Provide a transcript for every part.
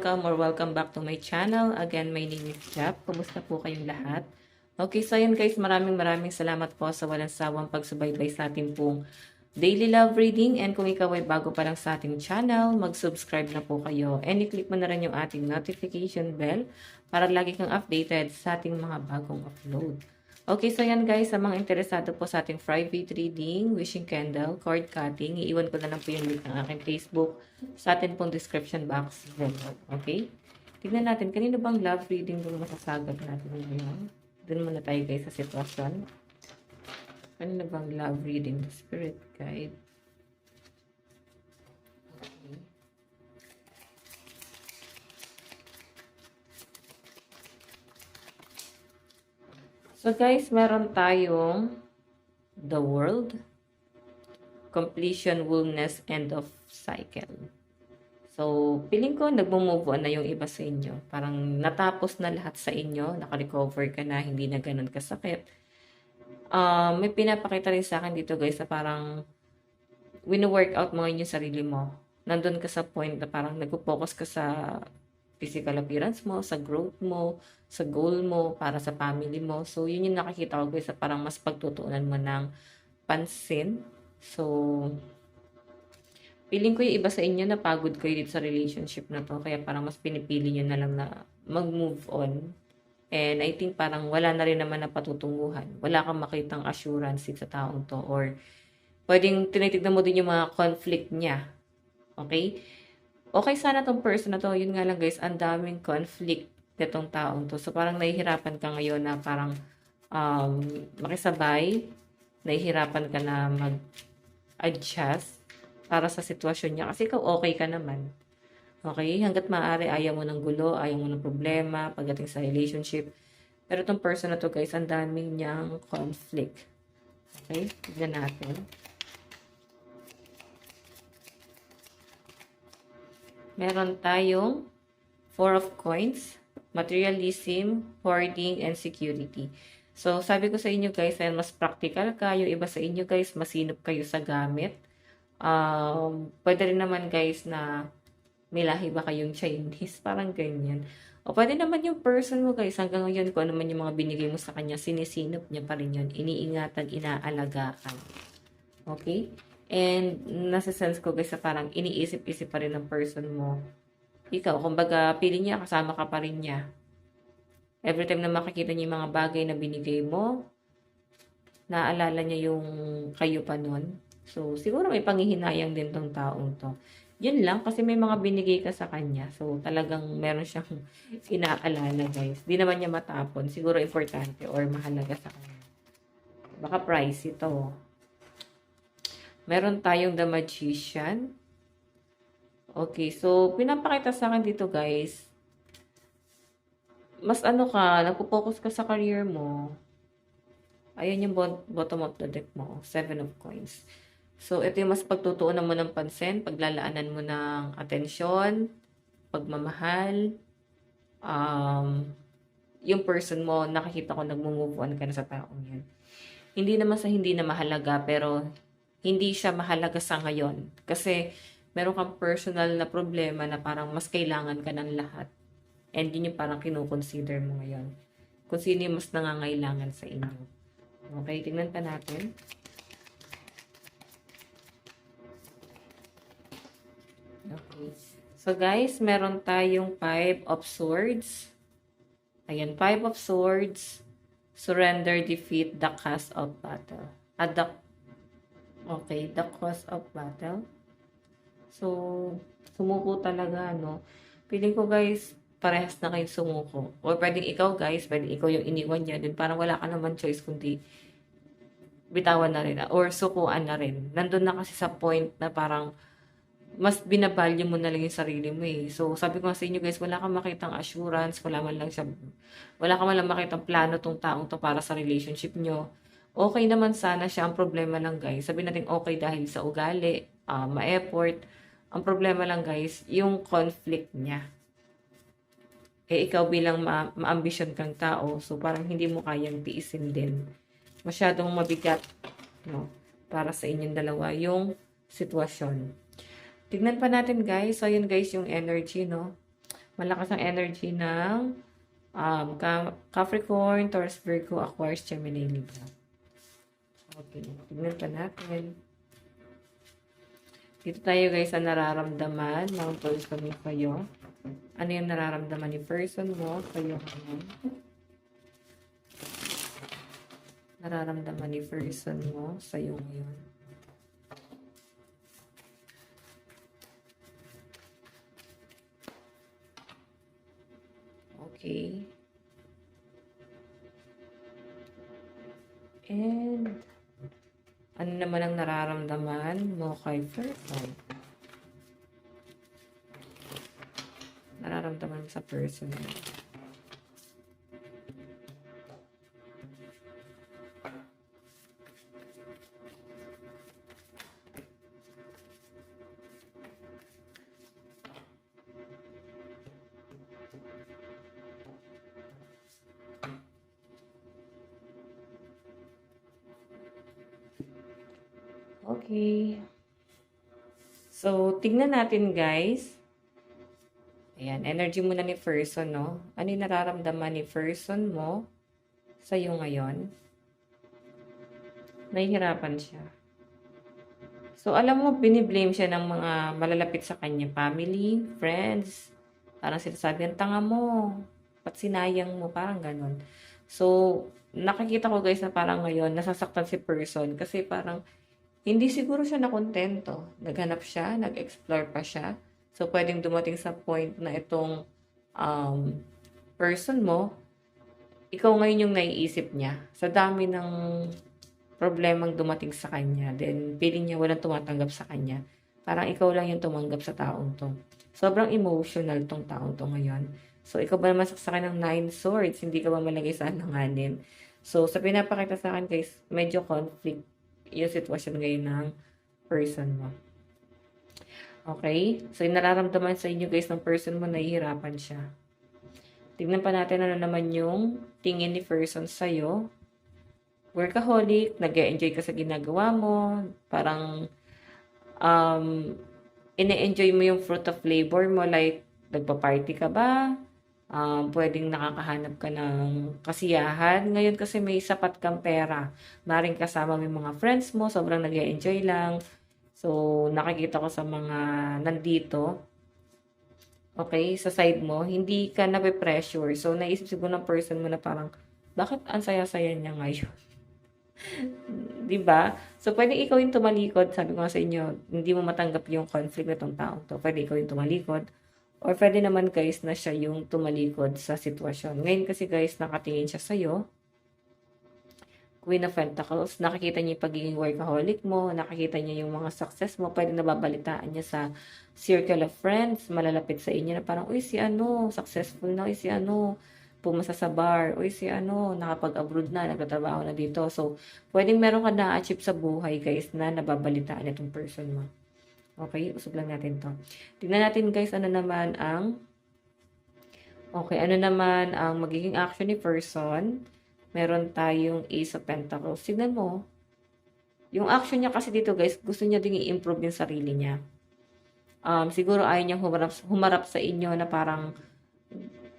welcome back to my channel. Again, my name is Jap. Kumusta po kayong lahat? Okay, so ayan guys, maraming salamat po sa walang sawang pagsubaybay sa ating pong daily love reading. And kung ikaw ay bago pa lang sa ating channel, mag-subscribe na po kayo. And i-click mo na rin yung ating notification bell para lagi kang updated sa ating mga bagong upload. Okay, so yan guys, sa mga interesado po sa ating private reading, wishing candle, cord cutting, iiwan ko na lang po yung link ng aking Facebook sa atin pong description box below. Okay? Tignan natin, kanino bang love reading yung masasagap natin ngayon? Doon muna tayo guys sa sitwasyon. Kanino bang love reading? The Spirit Guide. So guys, meron tayong the world, completion, wholeness, end of cycle. So, feeling ko nagmo-move on na yung iba sa inyo. Parang natapos na lahat sa inyo, naka-recover ka na, hindi na ganun kasakit. May pinapakita rin sa akin dito guys na parang wino-workout mo yung sarili mo. Nandun ka sa point na parang nagpo-focus ka sa physical appearance mo, sa growth mo, sa goal mo, para sa family mo. So, yun yung nakikita ko guys, sa parang mas pagtutuunan mo ng pansin. So, feeling ko yung iba sa inyo napagod kayo dito sa relationship na to. Kaya parang mas pinipili nyo na lang na mag-move on. And I think parang wala na rin naman na patutunguhan. Wala kang makitang assurance sa taong to. Or pwedeng tinitignan mo din yung mga conflict niya. Okay? Okay sana tong person na to. Yun nga lang guys, ang daming conflict nitong taong to. So parang nahihirapan ka ngayon na parang makisabay. Nahihirapan ka na mag-adjust para sa sitwasyon niya. Kasi ikaw okay ka naman. Okay? Hanggat maaari, ayaw mo ng gulo, ayaw mo ng problema pagdating sa relationship. Pero itong person na to guys, ang daming niyang conflict. Okay? Tignan natin. Meron tayong 4 of Coins, materialism, hoarding, and security. So, sabi ko sa inyo guys, ay mas practical kayo. Iba sa inyo guys, masinop kayo sa gamit. Pwede rin naman guys na may lahi ba kayong Chinese, parang ganyan. O pwede naman yung person mo guys, hanggang ngayon kung ano man yung mga binigay mo sa kanya, sinisinop niya pa rin yun. Iniingatan, inaalagaan. Okay? And nasa sense ko guys, parang iniisip-isip pa rin ng person mo. Ikaw, kumbaga, pili niya, kasama ka pa rin niya. Every time na makikita niya yung mga bagay na binigay mo, naaalala niya yung kayo pa nun. So, siguro may panghihinayang din tong taong to. Yun lang, kasi may mga binigay ka sa kanya. So, talagang meron siyang inaalala guys. Di naman niya matapon. Siguro importante or mahalaga sa kanya. Baka pricey ito. Meron tayong The Magician. Okay, so pinapakita sa akin dito guys, mas ano ka, nagpo-focus ka sa career mo. Ayan yung bottom of the deck mo, 7 of Coins. So, ito yung mas pagtutuunan mo ng pansin, paglalaanan mo ng atensyon, pagmamahal, yung person mo, nakikita ko nagmo-move on ka na sa taong yan. Hindi naman sa hindi na mahalaga, pero hindi siya mahalaga sa ngayon. Kasi meron kang personal na problema na parang mas kailangan ka ng lahat. And yun yung parang kinukonsider mo ngayon. Kung sino yung mas nangangailangan sa inyo. Okay, tingnan pa natin. Okay. So guys, meron tayong 5 of Swords. Ayan, 5 of Swords. Surrender, defeat, the cost of battle. Okay, the cost of battle. So, sumuko talaga, no? Feeling ko, guys, parehas na kayo sumuko. Or pwedeng ikaw, guys, pwedeng ikaw yung iniwan niya. Then parang wala ka naman choice kundi bitawan na rin. Or sukuan na rin. Nandun na kasi sa point na parang mas binabalyo mo na lang yung sarili mo eh. So, sabi ko sa inyo, guys, wala kang makitang assurance, wala ka man lang makitang plano tong taong to para sa relationship nyo. Okay naman sana siya. Ang problema lang guys, sabi natin okay dahil sa ugali, ma-effort. Ang problema lang guys, yung conflict niya. Eh ikaw bilang ma-ambition kang tao, so parang hindi mo kayang tiisin din. Masyadong mabigat, no, para sa inyong dalawa yung sitwasyon. Tignan pa natin guys. So yun guys yung energy, no. Malakas ang energy ng Capricorn, Taurus, Virgo, Aquarius, Gemini, Libra. Okay, tignan pa natin. Dito tayo guys sa nararamdaman ng person mo kayo. Ano yung nararamdaman ni person mo kayo ngayon? Nararamdaman ni person mo sa'yo ngayon. Okay. And ano naman ang nararamdaman mo kay person? Nararamdaman sa person mo. Okay. So, tignan natin guys. Ayan, energy muna ni person, no? Ano yung nararamdaman ni person mo sa'yo ngayon? Nahihirapan siya. So, alam mo, biniblame siya ng mga malalapit sa kanya. Family, friends. Parang sinasabi, ang tanga mo. Ba't sinayang mo? Parang ganun. So, nakikita ko guys na parang ngayon, nasasaktan si person. Kasi parang, hindi siguro siya nakontento. Naghanap siya, nag-explore pa siya. So, pwedeng dumating sa point na itong person mo, ikaw ngayon yung naiisip niya. Sa dami ng problemang dumating sa kanya, then feeling niya walang tumatanggap sa kanya. Parang ikaw lang yung tumanggap sa taong to. Sobrang emotional tong taong to ngayon. So, ikaw ba naman saksakan ng 9 swords? Hindi ka ba malagay sa alanganin? So, sa pinapakita sa akin guys, medyo conflict yung sitwasyon ngayon ng person mo. Okay? So, yung nararamdaman sa inyo guys ng person mo, nahihirapan siya. Tignan pa natin ano naman yung tingin ni person sa'yo. Workaholic, nag-e-enjoy ka sa ginagawa mo, parang ine-enjoy mo yung fruit of labor mo, like, nagpa-party ka ba? Pwedeng nakakahanap ka ng kasiyahan. Ngayon kasi may sapat kang pera. Maring kasama mo yung mga friends mo, sobrang nag-e-enjoy lang. So, nakikita ko sa mga nandito, okay, sa side mo, hindi ka nape-pressure. So, naisip siguro ng person mo na parang, bakit ang saya-saya niya ngayon? Diba? So, pwede ikaw yung tumalikod. Sabi ko nga sa inyo, hindi mo matanggap yung conflict na itong taong to. Pwede ikaw yung tumalikod. Or pwede naman guys na siya yung tumalikod sa sitwasyon. Ngayon kasi guys, nakatingin siya sa'yo. Queen of Pentacles, nakikita niya yung pagiging workaholic mo, nakikita niya yung mga success mo, pwede nababalitaan niya sa circle of friends, malalapit sa inyo na parang, uy, si ano, successful na, uy, si ano, pumasa sa bar, uy, si ano, nakapag-abroad na, nagtatrabaho na dito. So, pwedeng meron ka na-achieve sa buhay, guys, na nababalitaan itong person mo. Okay, usog lang natin to. Tingnan natin, guys, ano naman ang magiging action ni person. Meron tayong Ace of Pentacles. Tignan mo. Yung action niya kasi dito guys, gusto niya ding i-improve yung sarili niya. Siguro ayaw niyang humarap sa inyo na parang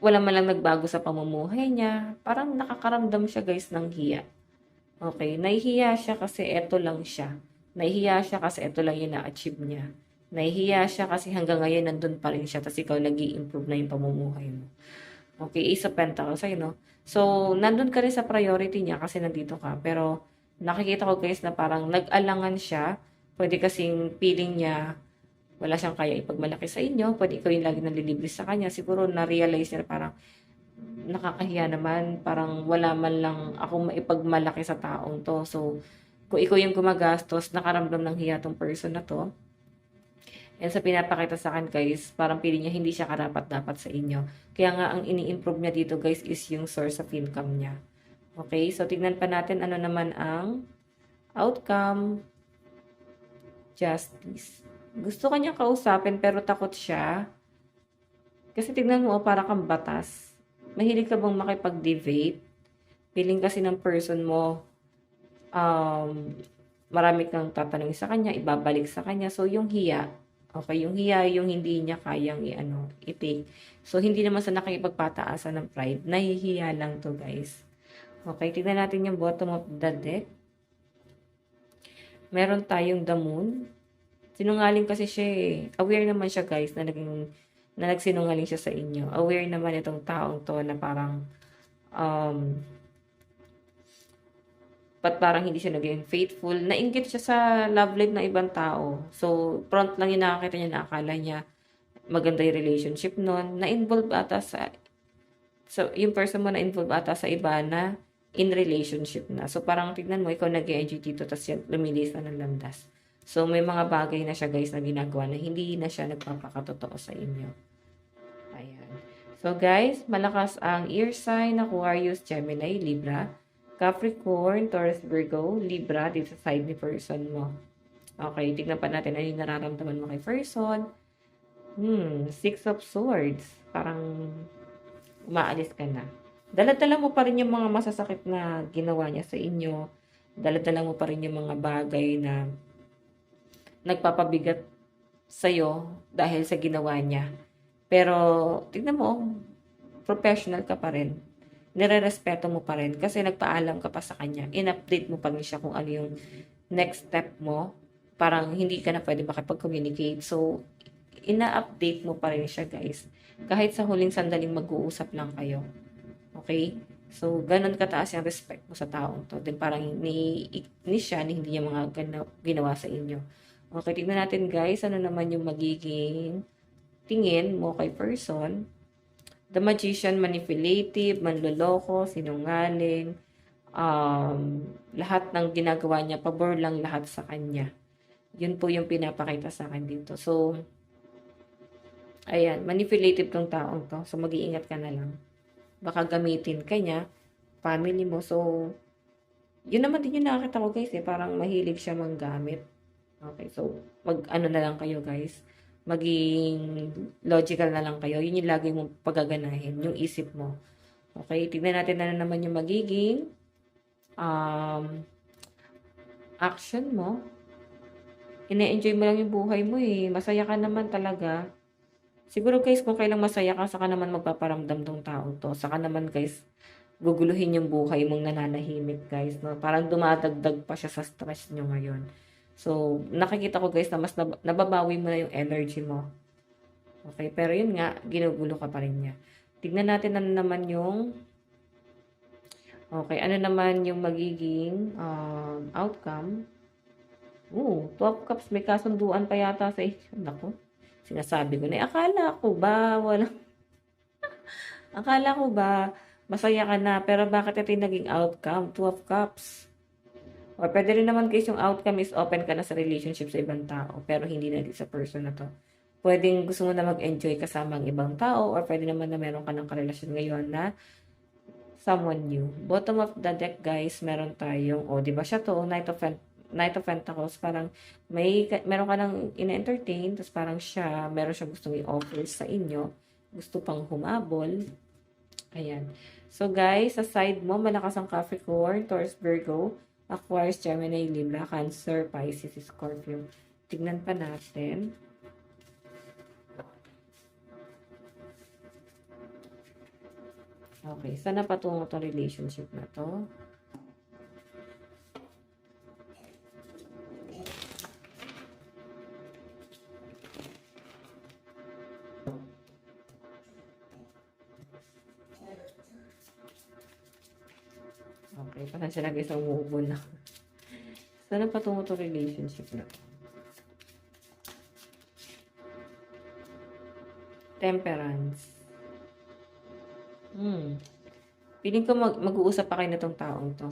wala man lang nagbago sa pamumuhay niya. Parang nakakaramdam siya guys ng hiya. Okay, nahihiya siya kasi eto lang siya. Nahihiya siya kasi eto lang yung na-achieve niya. Nahihiya siya kasi hanggang ngayon nandun pa rin siya. Tapos ikaw nag-i-improve na yung pamumuhay mo. Okay, Ace of Pentacles, ayun, no? So, nandun ka rin sa priority niya kasi nandito ka. Pero, nakikita ko guys na parang nag-alangan siya. Pwede kasing feeling niya, wala siyang kaya ipagmalaki sa inyo. Pwede ikaw yung lagi nalilibre sa kanya. Siguro, na-realize niya na parang, nakakahiya naman. Parang, wala man lang ako maipagmalaki sa taong to. So, kung ikaw yung gumagastos, nakaramdam ng hiya tong person na to. And sa pinapakita sa akin guys, parang pili niya hindi siya karapat-dapat sa inyo. Kaya nga ang ini-improve niya dito guys is yung source of income niya. Okay, so tignan pa natin ano naman ang outcome. Justice. Gusto kanya kausapin pero takot siya. Kasi tignan mo, para kang batas. Mahilig ka bang makipag-debate? Feeling kasi ng person mo, marami kang tatanungin sa kanya, ibabalik sa kanya. So yung hiya, Okay, yung hiya, yung hindi niya kayang i-take. So, hindi naman sa nakikipagpataasan ng pride. Nahihiya lang to, guys. Okay, tignan natin yung bottom of the deck. Meron tayong the moon. Sinungaling kasi siya eh. Aware naman siya, guys, na nagsinungaling siya sa inyo. Aware naman itong taong to na parang ba't parang hindi siya naging faithful. Nainggit siya sa love life ng ibang tao. So, front lang yung nakakita niya na akala niya maganda yung relationship nun. Na-involve ata so, yung person mo na-involve ata sa iba na in relationship na. So, parang tignan mo, ikaw nag-enjoy dito, tapos yan, lumilis na ng landas. So, may mga bagay na siya, guys, na ginagawa na hindi na siya nagpapakatotoo sa inyo. Ayan. So, guys, malakas ang ear sign, Aquarius, Gemini, Libra, Capricorn, Taurus, Virgo, Libra, dito sa side ni person mo. Okay, tignan pa natin ano yung nararamdaman mo kay person. Six of Swords. Parang umaalis ka na. Dala-dala mo pa rin yung mga masasakit na ginawa niya sa inyo. Dala-dala mo pa rin yung mga bagay na nagpapabigat sa'yo dahil sa ginawa niya. Pero, tignan mo, professional ka pa rin. Nire-respeto mo pa rin kasi nagpaalam ka pa sa kanya. In-update mo pa rin siya kung ano yung next step mo. Parang hindi ka na pwede makipag-communicate. So, ina-update mo pa rin siya, guys. Kahit sa huling sandaling mag-uusap lang kayo. Okay? So, ganun kataas yung respect mo sa taong to. Then, parang ni siya, ni hindi niya mga ginawa sa inyo. Okay, tignan natin, guys. Ano naman yung magiging tingin mo kay person. The Magician, manipulative, manloloko, sinungaling, lahat ng ginagawa niya, pabor lang lahat sa kanya. Yun po yung pinapakita sa akin dito. So, ayan, manipulative tong taong to. So, mag-iingat ka na lang. Baka gamitin ka niya, family mo. So, yun naman din yung nakakita ko, guys, eh. Parang mahilig siya manggamit. Okay, so, mag-ano na lang kayo, guys. Maging logical na lang kayo. Yun yung lagi mong pagaganahin, yung isip mo. Okay, tignan natin na naman yung magiging action mo. Ine-enjoy mo lang yung buhay mo eh. Masaya ka naman talaga. Siguro guys, kung kailang masaya ka, saka naman magpaparamdam tong tao to. Saka naman guys, guguluhin yung buhay mong nananahimik guys. No? Parang dumadagdag pa siya sa stress nyo ngayon. So, nakikita ko guys na mas nababawi mo na yung energy mo. Okay, pero yun nga, ginugulo ka pa rin niya. Tignan natin ano naman yung ano naman yung magiging outcome. 12 cups, may kasunduan pa yata sa inyo. Naku, sinasabi ko na, akala ko ba, masaya ka na, pero bakit ito yung naging outcome? 12 cups. Or pwede rin naman guys yung outcome is open ka na sa relationship sa ibang tao, pero hindi na sa person na to. Pwedeng gusto mo na mag-enjoy kasama ang ibang tao, or pwede naman na meron ka ng karelasyon ngayon na someone new. Bottom of the deck guys, meron tayong, di ba siya to, Knight of Pentacles, parang meron ka nang ina-entertain, tapos parang meron siya gustong i-offer sa inyo, gusto pang humabol. Ayan. So guys, sa side mo, malakas ang Capricorn, Taurus, Virgo, Aquarius, Gemini, Libra, Cancer, Pisces, Scorpio. Tignan pa natin. Okay, saan na patungo itong relationship na to? Okay, pasensya na guys, umuubo na. Saan na patungo itong relationship na to? Temperance. Feeling ko mag-uusap pa kayo na tong taong to.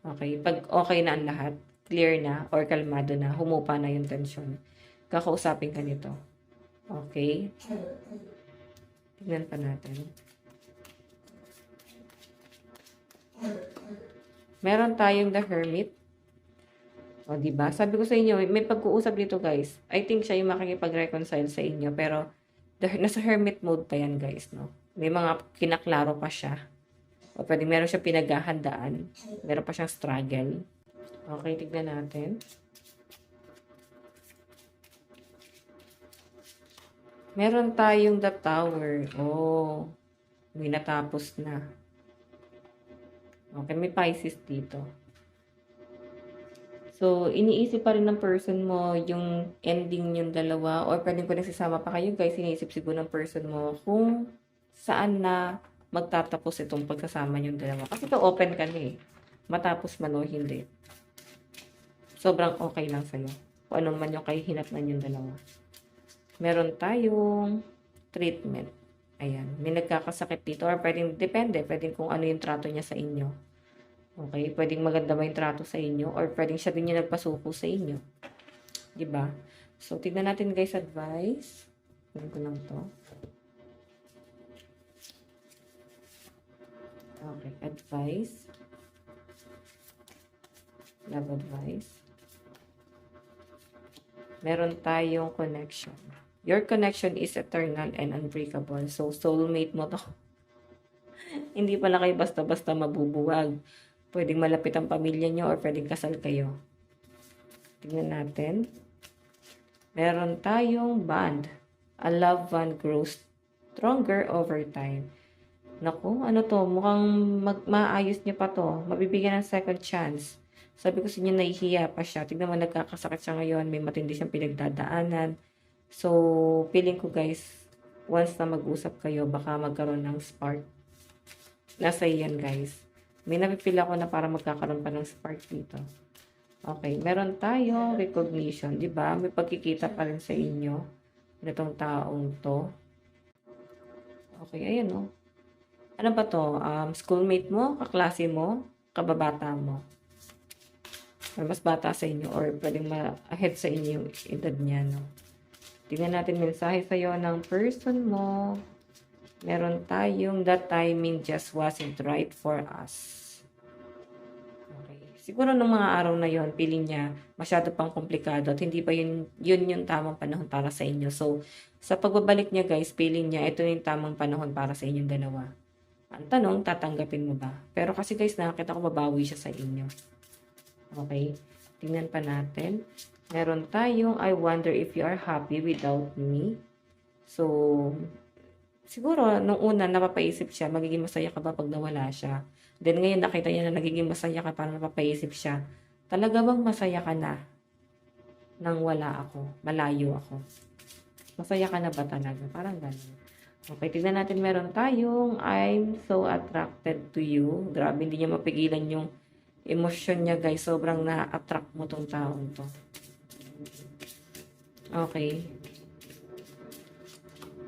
Okay, pag okay na ang lahat, clear na, or kalmado na, humupa na yung tension, kakausapin ka nito. Okay? Tignan pa natin. Meron tayong the Hermit. Diba? Sabi ko sa inyo, may pag-uusap dito guys. I think siya yung makikipag-reconcile sa inyo, pero nasa hermit mode pa yan guys, no? May mga kinaklaro pa siya. O pwede meron siya pinaghahandaan. Meron pa siyang struggle. Okay, tignan natin. Meron tayong The Tower. Oh, may natapos na. Okay, may Pisces dito. So, iniisip pa rin ng person mo yung ending yung dalawa or pwedeng nagsasama pa kayo guys, iniisip siguro ng person mo kung saan na magtatapos itong pagsasama yung dalawa. Kasi ito open ka na eh. Matapos man o hindi. Sobrang okay lang sa'yo. Kung ano man yung kahihinatnan yung dalawa. Meron tayong treatment. Ayan. May nagkakasakit dito or pwedeng, depende. Pwedeng kung ano yung trato niya sa inyo. Okay? Pwedeng maganda ba yung trato sa inyo or pwedeng siya din yung nagpasuko sa inyo. Diba? So, tignan natin guys advice. Tignan ko lang to. Okay. Advice. Love advice. Meron tayong connection. Your connection is eternal and unbreakable. So, soulmate mo to. Hindi pala kayo basta-basta mabubuwag. Pwedeng malapit ang pamilya nyo or pwedeng kasal kayo. Tingnan natin. Meron tayong bond. A love bond grows stronger over time. Naku, ano to? Mukhang maayos niya pa to. Mabibigyan ng second chance. Sabi ko sa inyo, nahihiya pa siya. Tignan mo, nagkakasakit siya ngayon. May matindi siyang pinagdadaanan. So, feeling ko guys, once na mag-usap kayo, baka magkaroon ng spark. Nasa iyan guys. May napipil ako na para magkakaroon pa ng spark dito. Okay, meron tayong recognition, di ba? May pagkikita pa rin sa inyo nitong taong to. Okay, ayan o. Ano ba to? Schoolmate mo, kaklase mo, kababata mo. Mas bata sa inyo or pwedeng ma-ahead sa inyo yung edad niya, no? Tingnan natin mensahe sa'yo ng person mo. Meron tayong that timing just wasn't right for us. Okay. Siguro nung mga araw na yon, feeling niya masyado pang komplikado at hindi pa yun yung tamang panahon para sa inyo. So, sa pagbabalik niya guys, feeling niya ito yung tamang panahon para sa inyong dalawa. Ang tanong, tatanggapin mo ba? Pero kasi guys, nakakita ko babawi siya sa inyo. Okay. Tingnan pa natin. Meron tayong I wonder if you are happy without me. So, siguro, nung una, napapaisip siya, magiging masaya ka ba pag nawala siya? Then, ngayon, nakita niya na nagiging masaya ka, parang napapaisip siya. Talaga bang masaya ka na nang wala ako? Malayo ako? Masaya ka na ba talaga? Parang gano'n. Okay, tignan natin. Meron tayong I'm so attracted to you. Grabe, hindi niya mapigilan yung emosyon niya, guys. Sobrang na-attract mo tong taong to. Okay.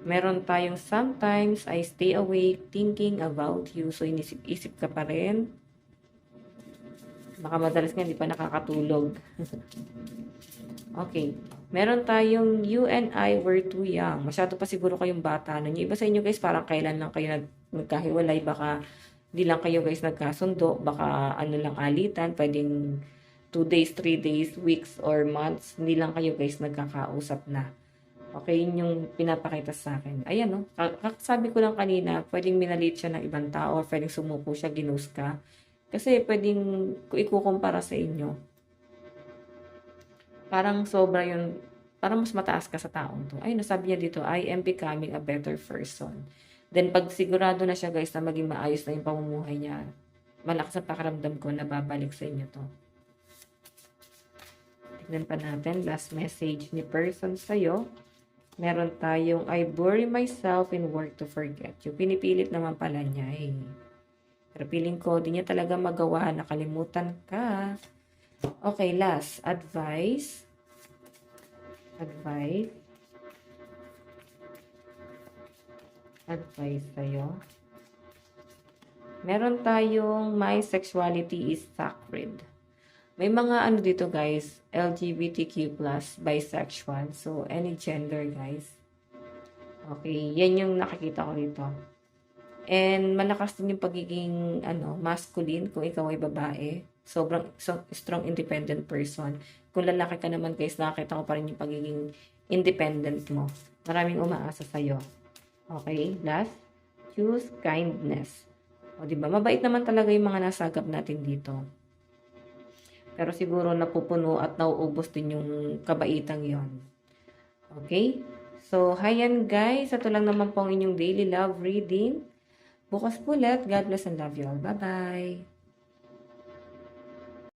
Meron tayong sometimes I stay awake thinking about you. So, inisip-isip ka pa rin. Baka madalas nga hindi pa nakakatulog. Okay. Meron tayong you and I were too young. Masyado pa siguro kayong bata. Yung iba sa inyo guys, parang kailan lang kayo nagkahiwalay. Baka hindi lang kayo guys nagkasundo. Baka ano lang alitan. Pwedeng 2 days, 3 days, weeks, or months. Hindi lang kayo guys nagkakausap na. Okay, yun yung pinapakita sa akin. Ayan, no? Sabi ko lang kanina, pwedeng minalit siya ng ibang tao, or pwedeng sumuko siya, ginose ka. Kasi pwedeng ikukumpara sa inyo. Parang sobra yun, parang mas mataas ka sa taong to. Ayun, nasabi niya dito, I am becoming a better person. Then, pag sigurado na siya, guys, na maging maayos na yung pamumuhay niya, malakas ang pakiramdam ko na babalik sa inyo to. Tignan pa natin, last message ni person sa'yo. Meron tayong, I bury myself in work to forget you. Pinipilit naman pala niya eh. Pero feeling ko, di niya talaga magawa. Nakalimutan ka. Okay, last. Advice. Advice. Advice sa'yo. Meron tayong, my sexuality is sacred. May mga ano dito guys, LGBTQ+, bisexual. So, any gender guys. Okay, yan yung nakikita ko dito. And malakas din yung pagiging masculine kung ikaw ay babae. Sobrang strong independent person. Kung lalaki ka naman guys, nakikita ko pa rin yung pagiging independent mo. Maraming umaasa sa'yo. Okay, last. Choose kindness. O, diba? Mabait naman talaga yung mga nasagap natin dito. Pero siguro napupuno at nauubos din yung kabaitang yon. Okay? So, hayan guys. Ito lang naman po ang inyong daily love reading. Bukas po ulit. God bless and love you all. Bye-bye.